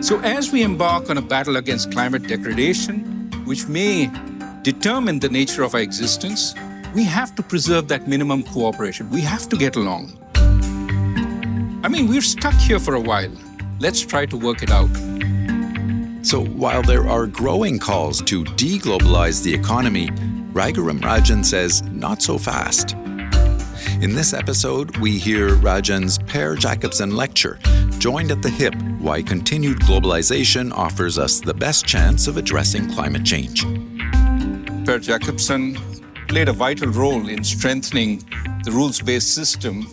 So as we embark on a battle against climate degradation, which may determine the nature of our existence, we have to preserve that minimum cooperation. We have to get along. I mean, we're stuck here for a while. Let's try to work it out. So while there are growing calls to deglobalize the economy, Raghuram Rajan says not so fast. In this episode, we hear Rajan's Per Jacobsson Lecture, joined at the hip, why continued globalization offers us the best chance of addressing climate change. Per Jacobsson played a vital role in strengthening the rules-based system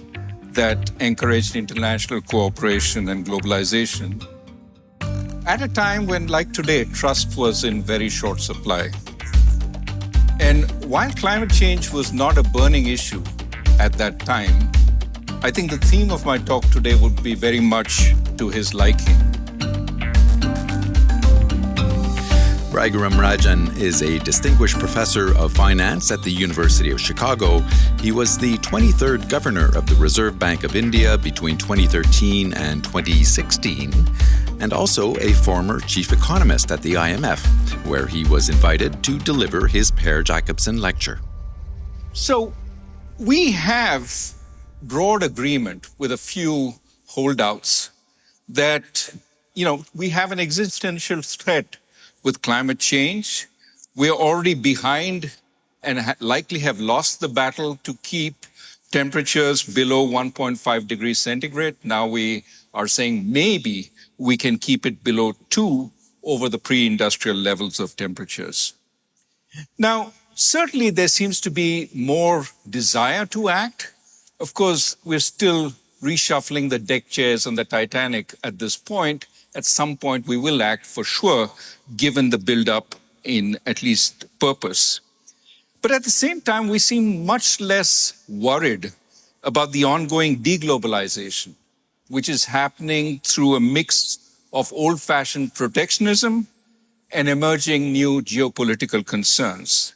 that encouraged international cooperation and globalization at a time when, like today, trust was in very short supply. And while climate change was not a burning issue at that time, I think the theme of my talk today would be very much to his liking. Raghuram Rajan is a distinguished professor of finance at the University of Chicago. He was the 23rd governor of the Reserve Bank of India between 2013 and 2016, and also a former chief economist at the IMF, where he was invited to deliver his Per Jacobsson Lecture. So we have broad agreement with a few holdouts that, we have an existential threat with climate change. We're already behind and likely have lost the battle to keep temperatures below 1.5 degrees centigrade. Now we are saying maybe we can keep it below 2 over the pre-industrial levels of temperatures. Now, certainly there seems to be more desire to act. Of course, we're still reshuffling the deck chairs on the Titanic at this point. At some point, we will act for sure, given the build-up in at least purpose. But at the same time, we seem much less worried about the ongoing deglobalization, which is happening through a mix of old-fashioned protectionism and emerging new geopolitical concerns.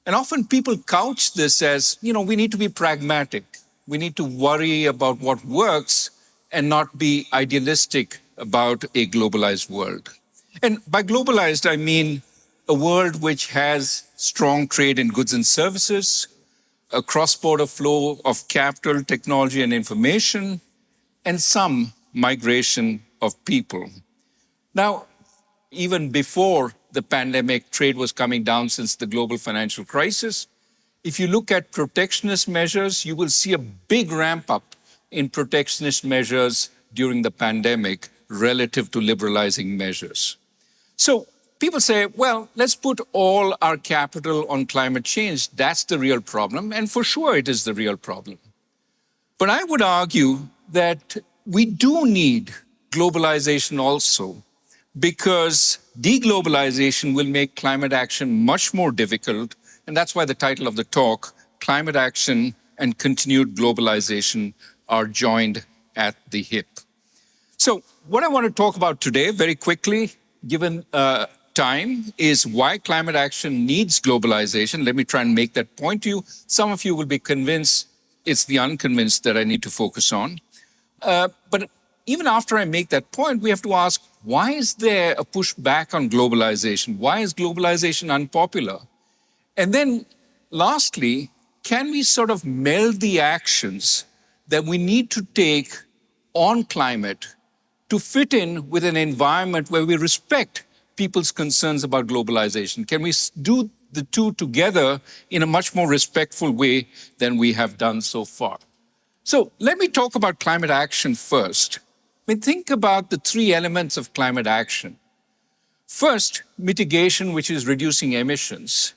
And often people couch this as, we need to be pragmatic. We need to worry about what works and not be idealistic about a globalized world. And by globalized, I mean a world which has strong trade in goods and services, a cross-border flow of capital, technology, and information, and some migration of people. Now, even before the pandemic, trade was coming down since the global financial crisis. If you look at protectionist measures, you will see a big ramp up in protectionist measures during the pandemic relative to liberalizing measures. So people say, well, let's put all our capital on climate change. That's the real problem. And for sure, it is the real problem. But I would argue that we do need globalization also, because deglobalization will make climate action much more difficult. And that's why the title of the talk, Climate Action and Continued Globalization, are joined at the hip. So what I want to talk about today, very quickly, given time, is why climate action needs globalization. Let me try and make that point to you. Some of you will be convinced it's the unconvinced that I need to focus on. But even after I make that point, we have to ask, why is there a pushback on globalization? Why is globalization unpopular? And then lastly, can we sort of meld the actions that we need to take on climate to fit in with an environment where we respect people's concerns about globalization? Can we do the two together in a much more respectful way than we have done so far? So let me talk about climate action first. Think about the three elements of climate action. First, mitigation, which is reducing emissions.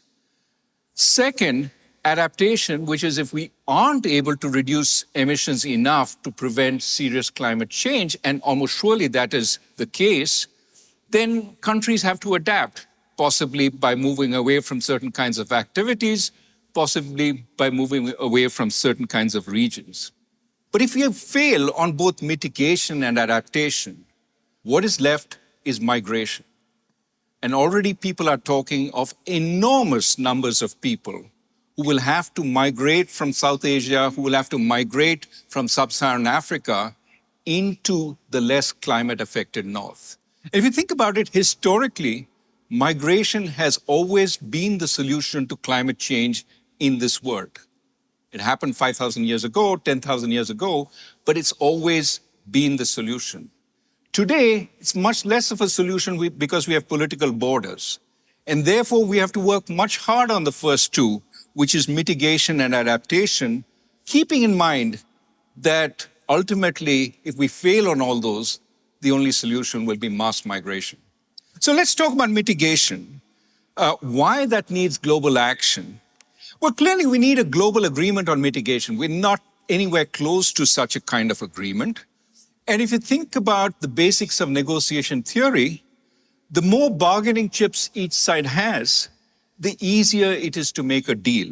Second, adaptation, which is if we aren't able to reduce emissions enough to prevent serious climate change, and almost surely that is the case, then countries have to adapt, possibly by moving away from certain kinds of activities, possibly by moving away from certain kinds of regions. But if we fail on both mitigation and adaptation, what is left is migration. And already people are talking of enormous numbers of people who will have to migrate from South Asia, who will have to migrate from sub-Saharan Africa into the less climate-affected north. If you think about it, historically, migration has always been the solution to climate change in this world. It happened 5,000 years ago, 10,000 years ago, but it's always been the solution. Today, it's much less of a solution because we have political borders. And therefore, we have to work much harder on the first two, which is mitigation and adaptation, keeping in mind that ultimately, if we fail on all those, the only solution will be mass migration. So let's talk about mitigation. Why that needs global action? Well, clearly we need a global agreement on mitigation. We're not anywhere close to such a kind of agreement. And if you think about the basics of negotiation theory, the more bargaining chips each side has, the easier it is to make a deal.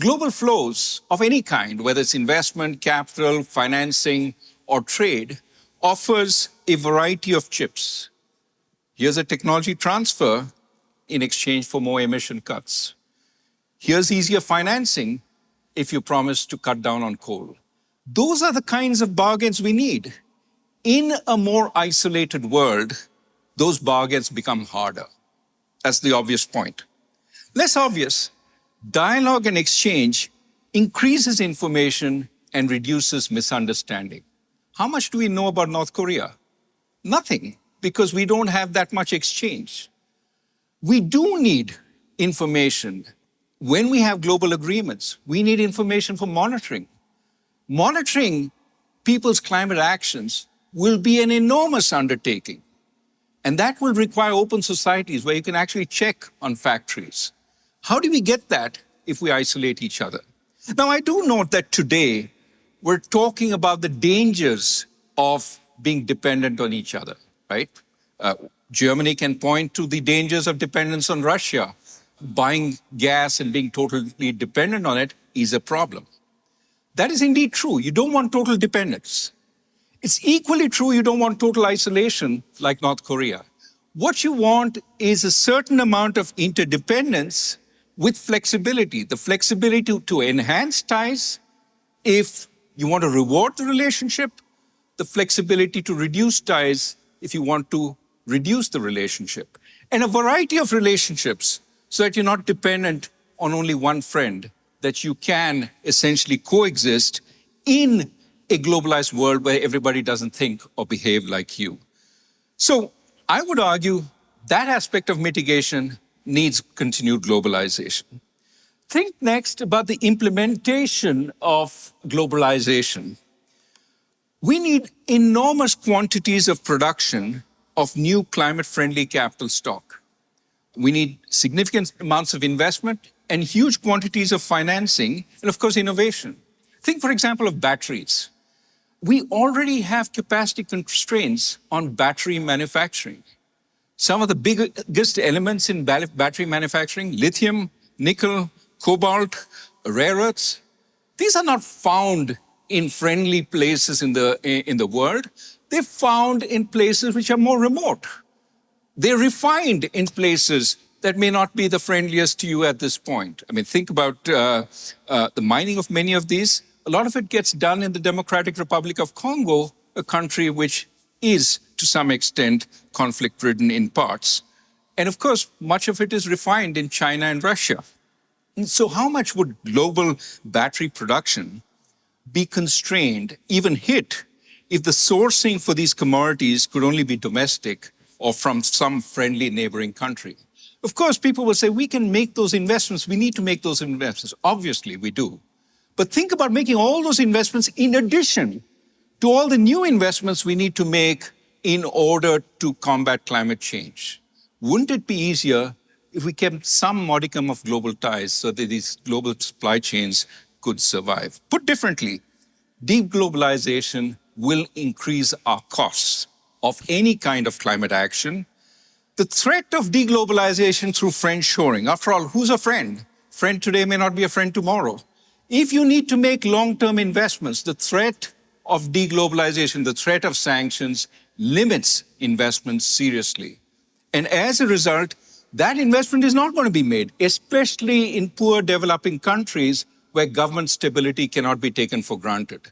Global flows of any kind, whether it's investment, capital, financing, or trade, offers a variety of chips. Here's a technology transfer in exchange for more emission cuts. Here's easier financing if you promise to cut down on coal. Those are the kinds of bargains we need. In a more isolated world, those bargains become harder. That's the obvious point. Less obvious, dialogue and exchange increases information and reduces misunderstanding. How much do we know about North Korea? Nothing, because we don't have that much exchange. We do need information. When we have global agreements, we need information for monitoring. Monitoring people's climate actions will be an enormous undertaking. And that will require open societies where you can actually check on factories. How do we get that if we isolate each other? Now, I do note that today we're talking about the dangers of being dependent on each other, right? Germany can point to the dangers of dependence on Russia. Buying gas and being totally dependent on it is a problem. That is indeed true. You don't want total dependence. It's equally true you don't want total isolation like North Korea. What you want is a certain amount of interdependence with flexibility. The flexibility to enhance ties if you want to reward the relationship, the flexibility to reduce ties if you want to reduce the relationship, and a variety of relationships so that you're not dependent on only one friend, that you can essentially coexist in a globalized world where everybody doesn't think or behave like you. So I would argue that aspect of mitigation needs continued globalization. Think next about the implementation of globalization. We need enormous quantities of production of new climate-friendly capital stock. We need significant amounts of investment and huge quantities of financing, and of course, innovation. Think, for example, of batteries. We already have capacity constraints on battery manufacturing. Some of the biggest elements in battery manufacturing, lithium, nickel, cobalt, rare earths, these are not found in friendly places in the world. They're found in places which are more remote. They're refined in places that may not be the friendliest to you at this point. I mean, think about the mining of many of these. A lot of it gets done in the Democratic Republic of Congo, a country which is, to some extent, conflict-ridden in parts. And of course, much of it is refined in China and Russia. And so how much would global battery production be constrained, even hit, if the sourcing for these commodities could only be domestic or from some friendly neighboring country? Of course, people will say, we can make those investments. We need to make those investments. Obviously, we do. But think about making all those investments in addition to all the new investments we need to make in order to combat climate change. Wouldn't it be easier if we kept some modicum of global ties so that these global supply chains could survive? Put differently, deglobalization will increase our costs of any kind of climate action. The threat of deglobalization through friend shoring, after all, who's a friend? Friend today may not be a friend tomorrow. If you need to make long-term investments, the threat of deglobalization, the threat of sanctions, limits investments seriously. And as a result, that investment is not going to be made, especially in poor developing countries where government stability cannot be taken for granted.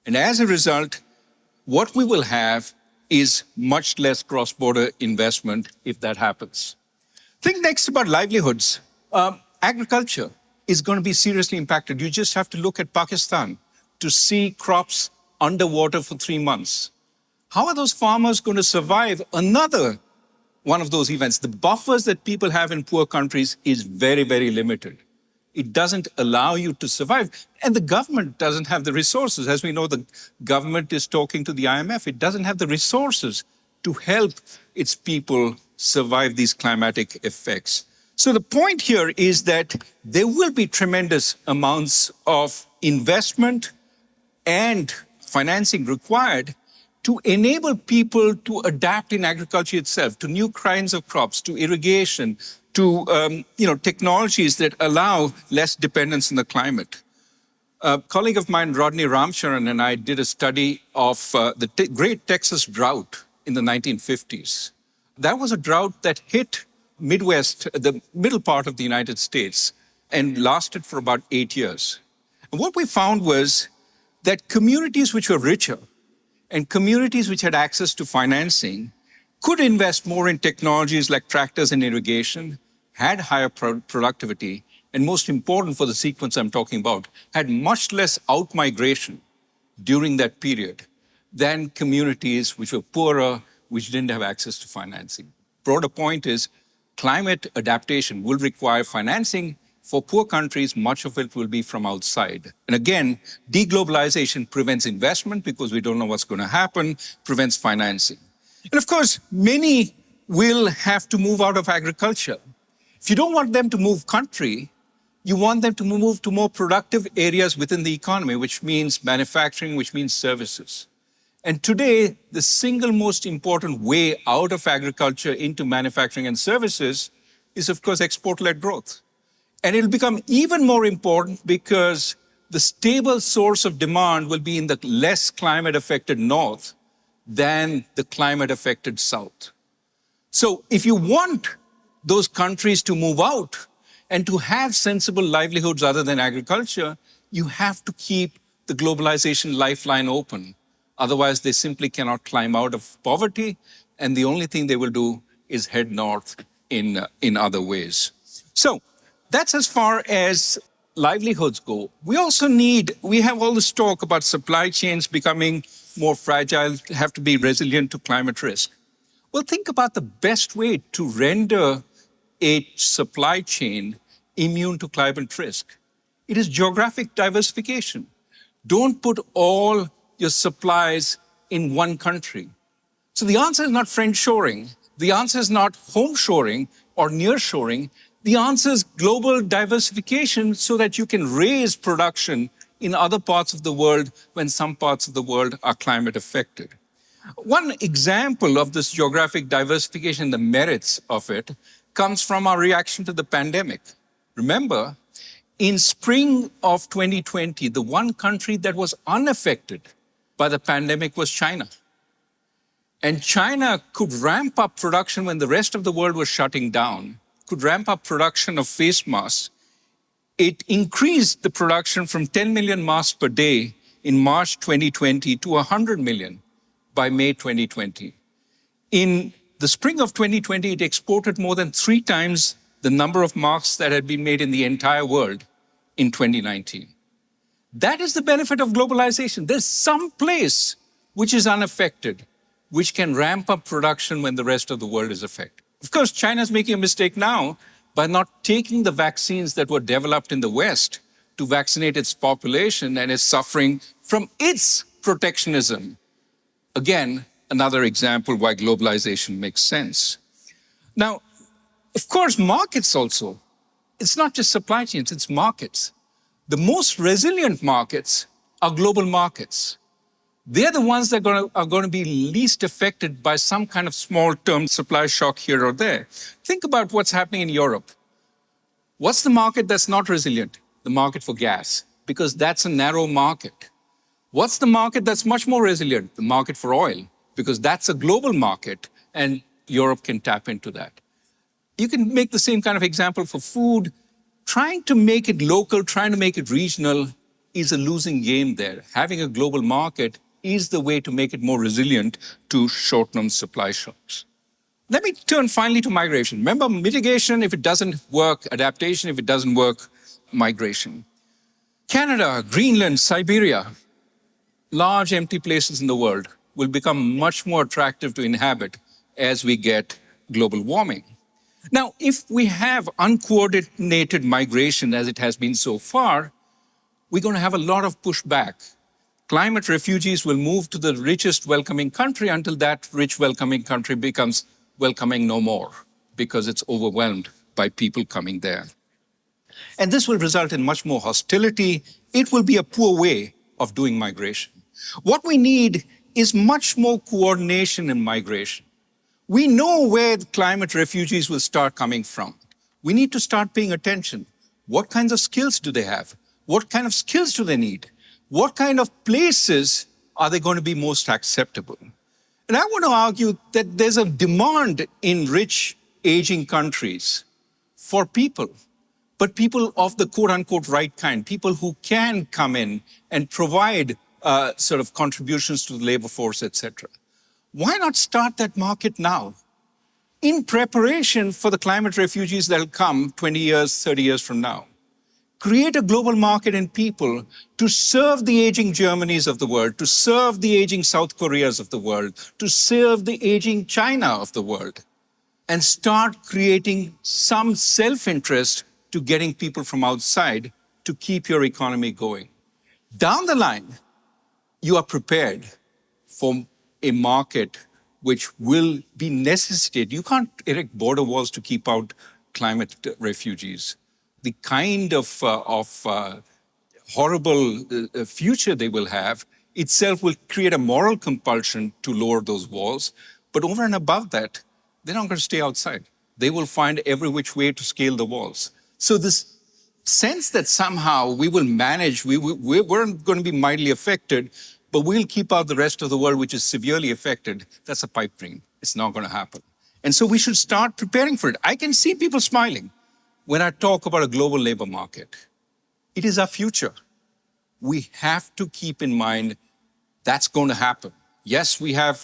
And as a result, what we will have is much less cross-border investment if that happens. Think next about livelihoods. Agriculture is going to be seriously impacted. You just have to look at Pakistan to see crops underwater for 3 months. How are those farmers going to survive another one of those events? The buffers that people have in poor countries is very, very limited. It doesn't allow you to survive. And the government doesn't have the resources. As we know, the government is talking to the IMF. It doesn't have the resources to help its people survive these climatic effects. So the point here is that there will be tremendous amounts of investment and financing required to enable people to adapt in agriculture itself, to new kinds of crops, to irrigation, to technologies that allow less dependence on the climate. A colleague of mine, Raghuram Rajan, and I did a study of the great Texas drought in the 1950s. That was a drought that hit Midwest, the middle part of the United States, and lasted for about 8 years. And what we found was that communities which were richer and communities which had access to financing could invest more in technologies like tractors and irrigation, had higher productivity, and most important for the sequence I'm talking about, had much less outmigration during that period than communities which were poorer, which didn't have access to financing. Broader point is climate adaptation will require financing. For poor countries, much of it will be from outside. And again, deglobalization prevents investment because we don't know what's going to happen, prevents financing. And of course, many will have to move out of agriculture. If you don't want them to move country, you want them to move to more productive areas within the economy, which means manufacturing, which means services. And today, the single most important way out of agriculture into manufacturing and services is, of course, export-led growth. And it'll become even more important because the stable source of demand will be in the less climate-affected north than the climate-affected south. So if you want those countries to move out and to have sensible livelihoods other than agriculture, you have to keep the globalization lifeline open. Otherwise, they simply cannot climb out of poverty, and the only thing they will do is head north in other ways. So that's as far as livelihoods go. We have all this talk about supply chains becoming more fragile, have to be resilient to climate risk. Well, think about the best way to render a supply chain immune to climate risk. It is geographic diversification. Don't put all your supplies in one country. So the answer is not friendshoring. The answer is not homeshoring or nearshoring. The answer is global diversification so that you can raise production in other parts of the world when some parts of the world are climate affected. One example of this geographic diversification, the merits of it, comes from our reaction to the pandemic. Remember, in spring of 2020, the one country that was unaffected by the pandemic was China. And China could ramp up production when the rest of the world was shutting down, could ramp up production of face masks. It increased the production from 10 million masks per day in March 2020 to 100 million by May 2020. In the spring of 2020, it exported more than 3 times the number of masks that had been made in the entire world in 2019. That is the benefit of globalization. There's some place which is unaffected, which can ramp up production when the rest of the world is affected. Of course, China's making a mistake now by not taking the vaccines that were developed in the West to vaccinate its population and is suffering from its protectionism. Again, another example why globalization makes sense. Now, of course, markets also. It's not just supply chains, it's markets. The most resilient markets are global markets. They're the ones that are going to be least affected by some kind of small-term supply shock here or there. Think about what's happening in Europe. What's the market that's not resilient? The market for gas, because that's a narrow market. What's the market that's much more resilient? The market for oil, because that's a global market, and Europe can tap into that. You can make the same kind of example for food. Trying to make it local, trying to make it regional is a losing game there. Having a global market is the way to make it more resilient to short-term supply shocks. Let me turn finally to migration. Remember, mitigation, if it doesn't work, adaptation, if it doesn't work, migration. Canada, Greenland, Siberia, large empty places in the world will become much more attractive to inhabit as we get global warming. Now, if we have uncoordinated migration as it has been so far, we're going to have a lot of pushback. Climate refugees will move to the richest welcoming country until that rich welcoming country becomes welcoming no more because it's overwhelmed by people coming there. And this will result in much more hostility. It will be a poor way of doing migration. What we need is much more coordination in migration. We know where the climate refugees will start coming from. We need to start paying attention. What kinds of skills do they have? What kind of skills do they need? What kind of places are they going to be most acceptable? And I want to argue that there's a demand in rich, aging countries for people, but people of the quote-unquote right kind, people who can come in and provide sort of contributions to the labor force, etc. Why not start that market now in preparation for the climate refugees that will come 20 years, 30 years from now? Create a global market in people to serve the aging Germanys of the world, to serve the aging South Koreas of the world, to serve the aging China of the world, and start creating some self-interest to getting people from outside to keep your economy going. Down the line, you are prepared for a market which will be necessitated. You can't erect border walls to keep out climate refugees. The kind of horrible future they will have itself will create a moral compulsion to lower those walls. But over and above that, they're not going to stay outside. They will find every which way to scale the walls. So this sense that somehow we will manage, we're going to be mildly affected, but we'll keep out the rest of the world, which is severely affected, that's a pipe dream. It's not going to happen. And so we should start preparing for it. I can see people smiling when I talk about a global labor market. It is our future. We have to keep in mind that's going to happen. Yes, we have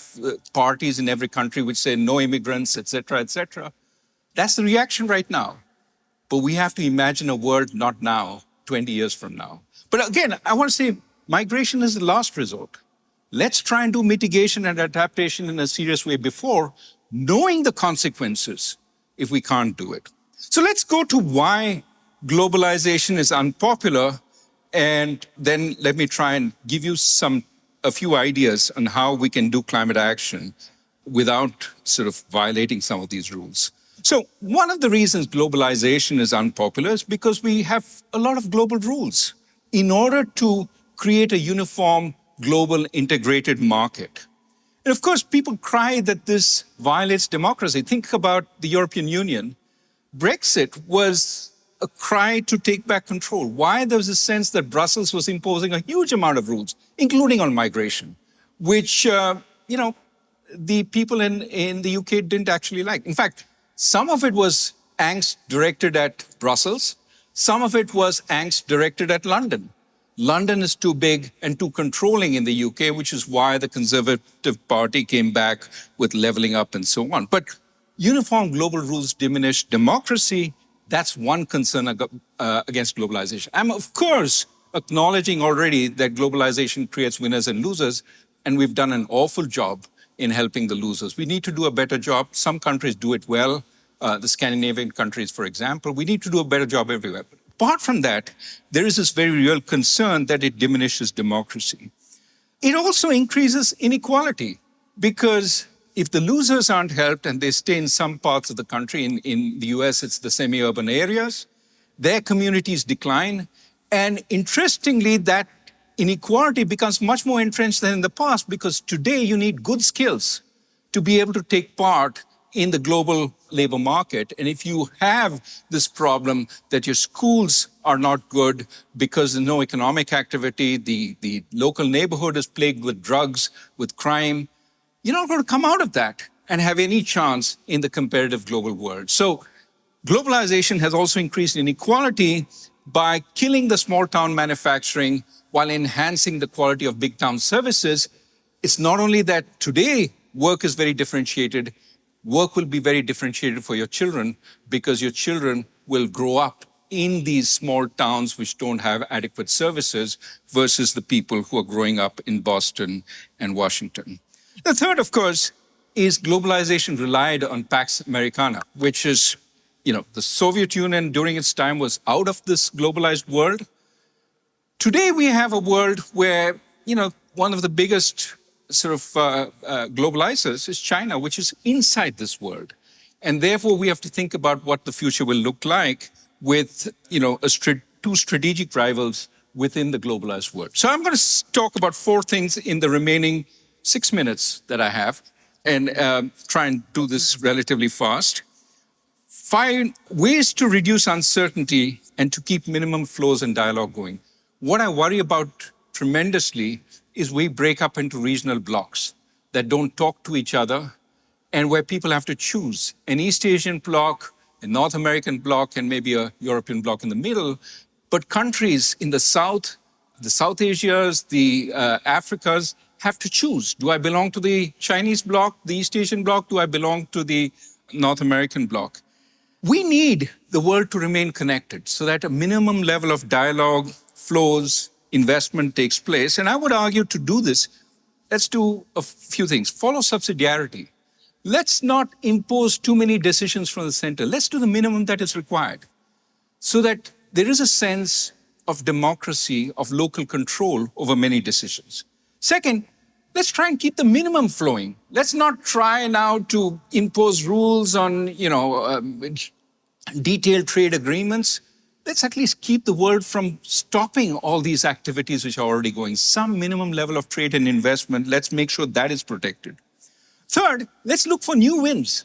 parties in every country which say no immigrants, et cetera, et cetera. That's the reaction right now. But we have to imagine a world not now, 20 years from now. But again, I want to say migration is the last resort. Let's try and do mitigation and adaptation in a serious way before knowing the consequences if we can't do it. So let's go to why globalization is unpopular, and then let me try and give you a few ideas on how we can do climate action without sort of violating some of these rules. So one of the reasons globalization is unpopular is because we have a lot of global rules. In order to create a uniform global integrated market. And of course, people cry that this violates democracy. Think about the European Union. Brexit was a cry to take back control. Why? There was a sense that Brussels was imposing a huge amount of rules, including on migration, which, the people in the UK didn't actually like. In fact, some of it was angst directed at Brussels. Some of it was angst directed at London. London is too big and too controlling in the UK, which is why the Conservative Party came back with levelling up and so on. But uniform global rules diminish democracy. That's one concern against globalization. I'm, of course, acknowledging already that globalization creates winners and losers, and we've done an awful job in helping the losers. We need to do a better job. Some countries do it well, the Scandinavian countries, for example. We need to do a better job everywhere. But apart from that, there is this very real concern that it diminishes democracy. It also increases inequality, because if the losers aren't helped and they stay in some parts of the country, in the US, it's the semi-urban areas, their communities decline. And interestingly, that inequality becomes much more entrenched than in the past, because today you need good skills to be able to take part in the global labor market. And if you have this problem that your schools are not good because there's no economic activity, the local neighborhood is plagued with drugs, with crime, you're not going to come out of that and have any chance in the competitive global world. So globalization has also increased inequality by killing the small town manufacturing while enhancing the quality of big town services. It's not only that today work is very differentiated, work will be very differentiated for your children because your children will grow up in these small towns which don't have adequate services versus the people who are growing up in Boston and Washington. The third, of course, is globalization relied on Pax Americana, which is, the Soviet Union during its time was out of this globalized world. Today we have a world where, one of the biggest sort of globalizers is China, which is inside this world. And therefore, we have to think about what the future will look like with, two strategic rivals within the globalized world. So I'm going to talk about 4 things in the remaining 6 minutes that I have and try and do this relatively fast. 5 ways to reduce uncertainty and to keep minimum flows and dialogue going. What I worry about tremendously is we break up into regional blocks that don't talk to each other and where people have to choose an East Asian bloc, a North American bloc, and maybe a European bloc in the middle. But countries in the South Asias, the Africas, have to choose. Do I belong to the Chinese bloc, the East Asian bloc? Do I belong to the North American bloc? We need the world to remain connected so that a minimum level of dialogue, flows, investment takes place. And I would argue to do this, let's do a few things. Follow subsidiarity. Let's not impose too many decisions from the center. Let's do the minimum that is required so that there is a sense of democracy, of local control over many decisions. Second, let's try and keep the minimum flowing. Let's not try now to impose rules on, detailed trade agreements. Let's at least keep the world from stopping all these activities which are already going. Some minimum level of trade and investment, let's make sure that is protected. Third, let's look for new wins.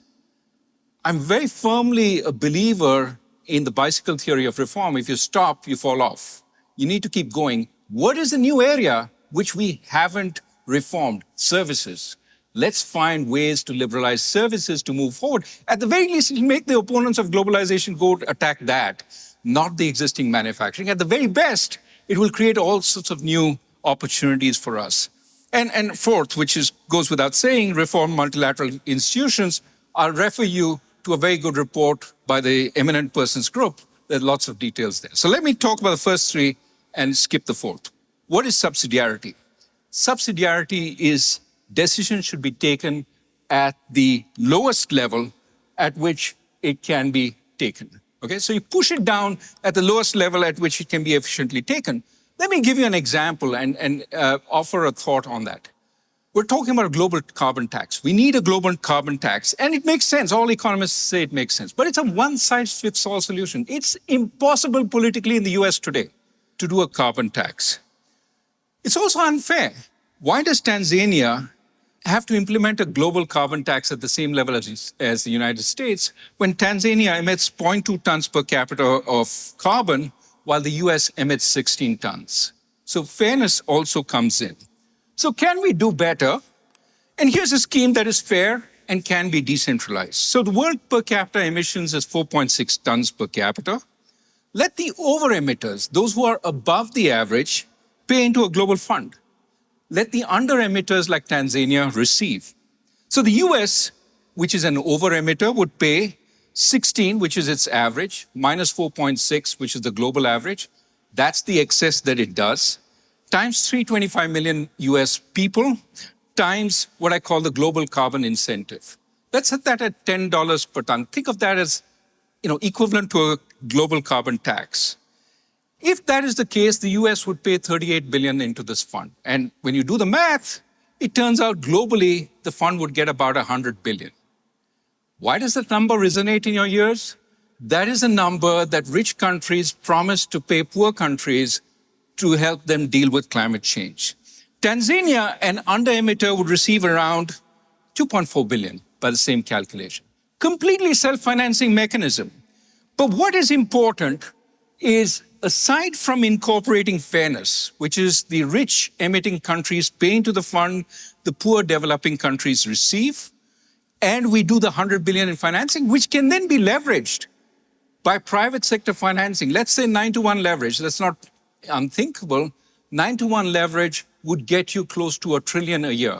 I'm very firmly a believer in the bicycle theory of reform. If you stop, you fall off. You need to keep going. What is the new area which we haven't reformed? Services. Let's find ways to liberalize services to move forward. At the very least, it'll make the opponents of globalization go attack that, not the existing manufacturing. At the very best, it will create all sorts of new opportunities for us. And fourth, which goes without saying, reform multilateral institutions. I'll refer you to a very good report by the Eminent Persons Group. There are lots of details there. So let me talk about the first 3 and skip the 4th. What is subsidiarity? Subsidiarity is decisions should be taken at the lowest level at which it can be taken. Okay, so you push it down at the lowest level at which it can be efficiently taken. Let me give you an example and offer a thought on that. We're talking about a global carbon tax. We need a global carbon tax, and it makes sense. All economists say it makes sense, but it's a one-size-fits-all solution. It's impossible politically in the US today to do a carbon tax. It's also unfair. Why does Tanzania have to implement a global carbon tax at the same level as the United States when Tanzania emits 0.2 tons per capita of carbon while the US emits 16 tons? So fairness also comes in. So can we do better? And here's a scheme that is fair and can be decentralized. So the world per capita emissions is 4.6 tons per capita. Let the over-emitters, those who are above the average, pay into a global fund. Let the under-emitters like Tanzania receive. So the US, which is an over-emitter, would pay 16, which is its average, minus 4.6, which is the global average. That's the excess that it does, times 325 million US people, times what I call the global carbon incentive. Let's set that at $10 per ton. Think of that as, equivalent to a global carbon tax. If that is the case, the US would pay $38 billion into this fund. And when you do the math, it turns out globally, the fund would get about $100 billion. Why does that number resonate in your ears? That is a number that rich countries promise to pay poor countries to help them deal with climate change. Tanzania, an under-emitter, would receive around $2.4 billion by the same calculation. Completely self-financing mechanism. But what is important is, aside from incorporating fairness, which is the rich emitting countries paying to the fund, the poor developing countries receive, and we do the $100 billion in financing, which can then be leveraged by private sector financing. Let's say 9-to-1 leverage. That's not unthinkable. 9-to-1 leverage would get you close to $1 trillion a year.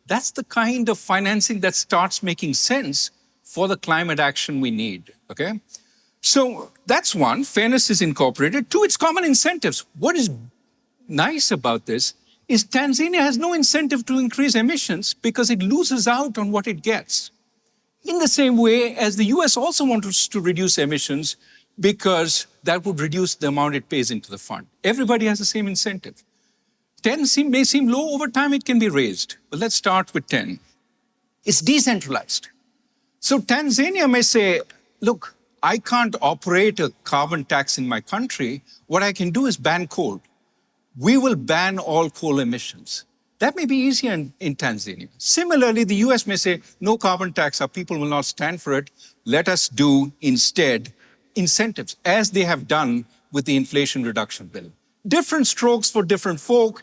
That's the kind of financing that starts making sense for the climate action we need, okay? So that's one, fairness is incorporated. Two, it's common incentives. What is nice about this is Tanzania has no incentive to increase emissions because it loses out on what it gets. In the same way as the US also wants to reduce emissions because that would reduce the amount it pays into the fund. Everybody has the same incentive. 10 may seem low, over time it can be raised. But let's start with 10. It's decentralized. So Tanzania may say, look, I can't operate a carbon tax in my country. What I can do is ban coal. We will ban all coal emissions. That may be easier in Tanzania. Similarly, the US may say, no carbon tax, our people will not stand for it. Let us do instead incentives, as they have done with the Inflation Reduction Bill. Different strokes for different folk.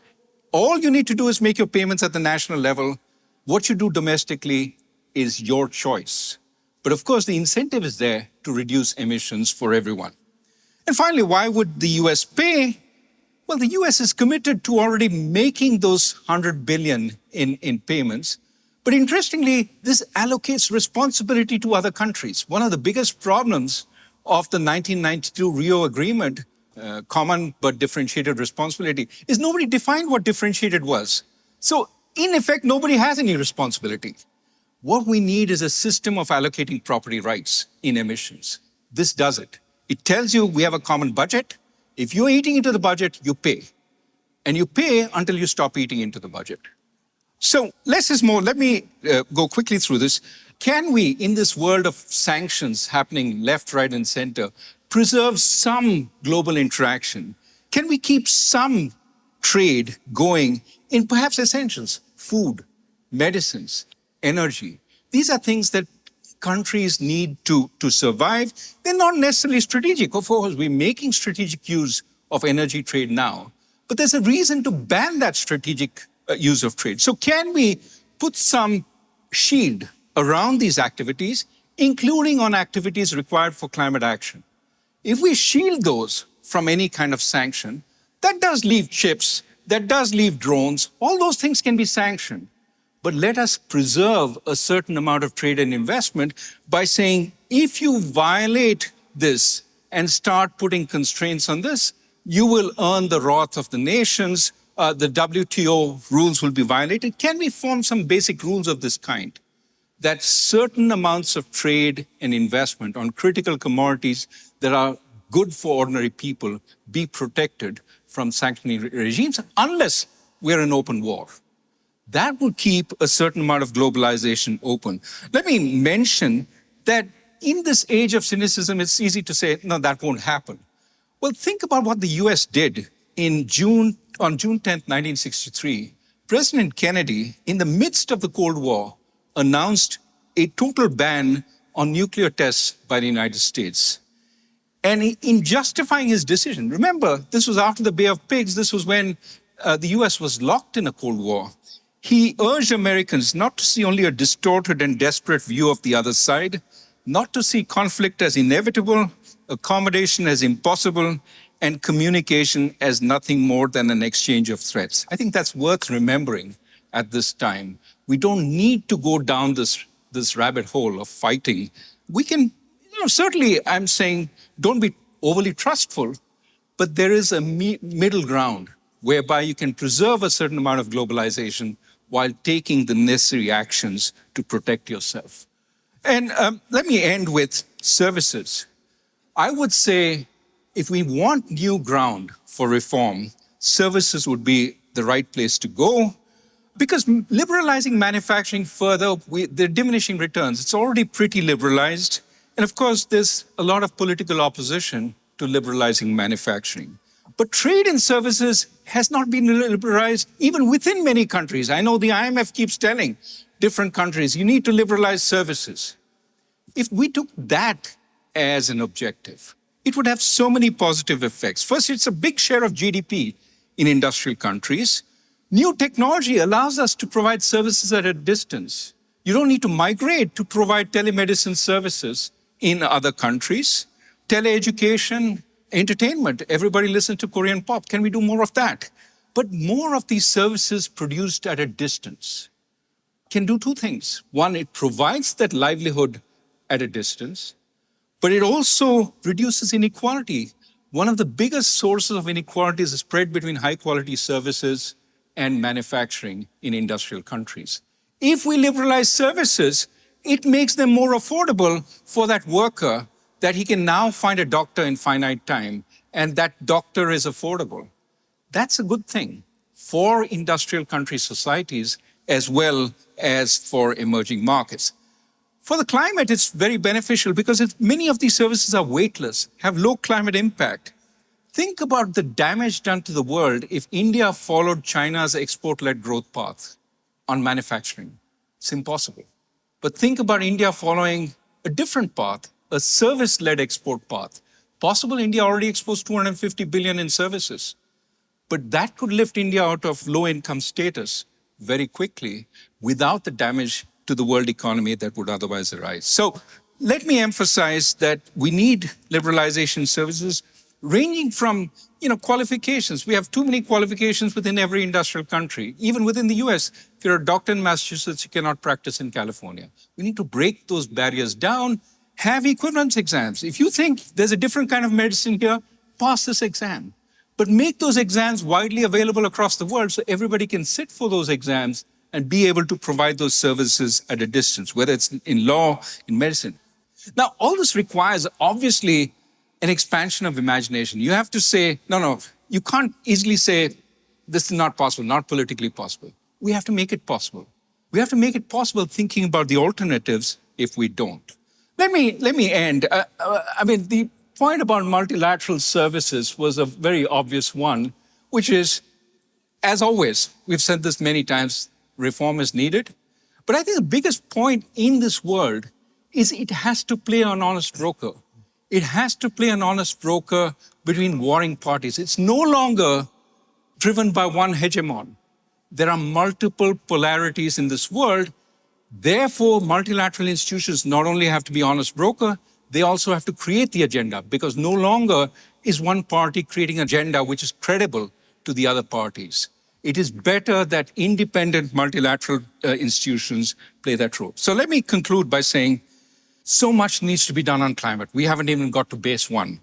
All you need to do is make your payments at the national level. What you do domestically is your choice. But of course, the incentive is there to reduce emissions for everyone. And finally, why would the US pay? Well, the US is committed to already making those $100 billion in payments. But interestingly, this allocates responsibility to other countries. One of the biggest problems of the 1992 Rio Agreement, common but differentiated responsibility, is nobody defined what differentiated was. So in effect, nobody has any responsibility. What we need is a system of allocating property rights in emissions. This does it. It tells you we have a common budget. If you're eating into the budget, you pay. And you pay until you stop eating into the budget. So less is more. Let me go quickly through this. Can we, in this world of sanctions happening left, right, and center, preserve some global interaction? Can we keep some trade going in perhaps essentials, food, medicines, energy? These are things that countries need to survive. They're not necessarily strategic. Of course, we're making strategic use of energy trade now, but there's a reason to ban that strategic use of trade. So can we put some shield around these activities, including on activities required for climate action? If we shield those from any kind of sanction, that does leave chips, that does leave drones, all those things can be sanctioned. But let us preserve a certain amount of trade and investment by saying, if you violate this and start putting constraints on this, you will earn the wrath of the nations. The WTO rules will be violated. Can we form some basic rules of this kind? That certain amounts of trade and investment on critical commodities that are good for ordinary people be protected from sanctioning regimes, unless we're in open war. That would keep a certain amount of globalization open. Let me mention that in this age of cynicism, it's easy to say, no, that won't happen. Well, think about what the US did on June 10th, 1963. President Kennedy, in the midst of the Cold War, announced a total ban on nuclear tests by the United States. And in justifying his decision, remember, this was after the Bay of Pigs, this was when the US was locked in a Cold War. He urged Americans not to see only a distorted and desperate view of the other side, not to see conflict as inevitable, accommodation as impossible, and communication as nothing more than an exchange of threats. I think that's worth remembering at this time. We don't need to go down this rabbit hole of fighting. We can, certainly I'm saying don't be overly trustful, but there is a middle ground whereby you can preserve a certain amount of globalization while taking the necessary actions to protect yourself. And let me end with services. I would say if we want new ground for reform, services would be the right place to go, because liberalizing manufacturing further, they're diminishing returns. It's already pretty liberalized. And of course, there's a lot of political opposition to liberalizing manufacturing. But trade in services has not been liberalized even within many countries. I know the IMF keeps telling different countries, you need to liberalize services. If we took that as an objective, it would have so many positive effects. First, it's a big share of GDP in industrial countries. New technology allows us to provide services at a distance. You don't need to migrate to provide telemedicine services in other countries. Teleeducation, entertainment, everybody listens to Korean pop. Can we do more of that? But more of these services produced at a distance can do two things. One, it provides that livelihood at a distance, but it also reduces inequality. One of the biggest sources of inequality is the spread between high-quality services and manufacturing in industrial countries. If we liberalize services, it makes them more affordable for that worker, that he can now find a doctor in finite time, and that doctor is affordable. That's a good thing for industrial country societies as well as for emerging markets. For the climate, it's very beneficial because many of these services are weightless, have low climate impact. Think about the damage done to the world if India followed China's export-led growth path on manufacturing. It's impossible. But think about India following a different path, a service-led export path. Possible, India already exports 250 billion in services. But that could lift India out of low-income status very quickly without the damage to the world economy that would otherwise arise. So let me emphasize that we need liberalization services ranging from qualifications. We have too many qualifications within every industrial country. Even within the US, if you're a doctor in Massachusetts, you cannot practice in California. We need to break those barriers down, have equivalence exams. If you think there's a different kind of medicine here, pass this exam. But make those exams widely available across the world so everybody can sit for those exams and be able to provide those services at a distance, whether it's in law, in medicine. Now, all this requires, obviously, an expansion of imagination. You have to say, no, you can't easily say, this is not possible, not politically possible. We have to make it possible. We have to make it possible thinking about the alternatives if we don't. Let me end. The point about multilateral services was a very obvious one, which is, as always, we've said this many times, reform is needed. But I think the biggest point in this world is it has to play an honest broker. It has to play an honest broker between warring parties. It's no longer driven by one hegemon. There are multiple polarities in this world. Therefore, multilateral institutions not only have to be honest broker, they also have to create the agenda, because no longer is one party creating an agenda which is credible to the other parties. It is better that independent multilateral institutions play that role. So let me conclude by saying so much needs to be done on climate. We haven't even got to base one.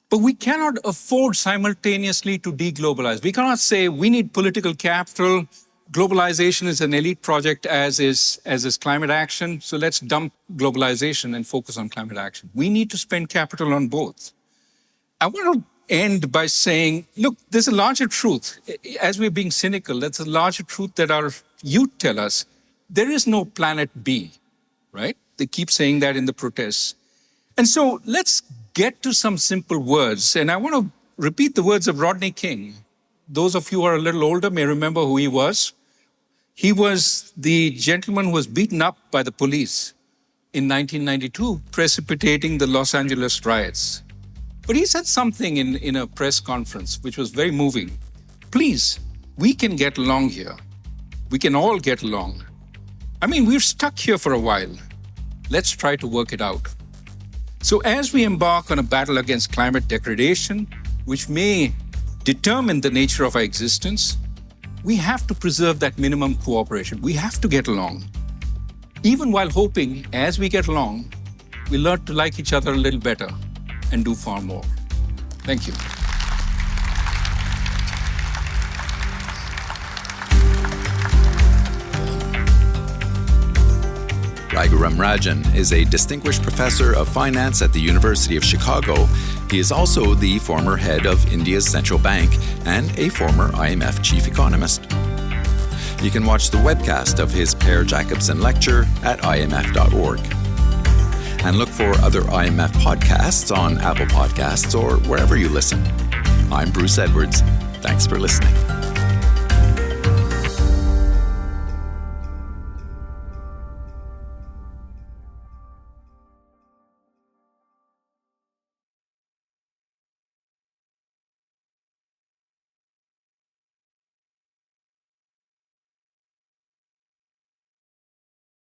But we cannot afford simultaneously to deglobalize. We cannot say we need political capital. Globalization is an elite project, as is climate action. So let's dump globalization and focus on climate action. We need to spend capital on both. I want to end by saying, look, there's a larger truth. As we're being cynical, that's a larger truth that our youth tell us. There is no planet B, right? They keep saying that in the protests. And so let's get to some simple words. And I want to repeat the words of Rodney King. Those of you who are a little older may remember who he was. He was the gentleman who was beaten up by the police in 1992, precipitating the Los Angeles riots. But he said something in a press conference which was very moving. Please, we can get along here. We can all get along. We're stuck here for a while. Let's try to work it out. So as we embark on a battle against climate degradation, which may determine the nature of our existence, we have to preserve that minimum cooperation. We have to get along. Even while hoping, as we get along, we learn to like each other a little better and do far more. Thank you. Raghuram Rajan is a distinguished professor of finance at the University of Chicago. He is also the former head of India's central bank and a former IMF Chief Economist. You can watch the webcast of his Per Jacobsson Lecture at imf.org. And look for other IMF podcasts on Apple Podcasts or wherever you listen. I'm Bruce Edwards. Thanks for listening.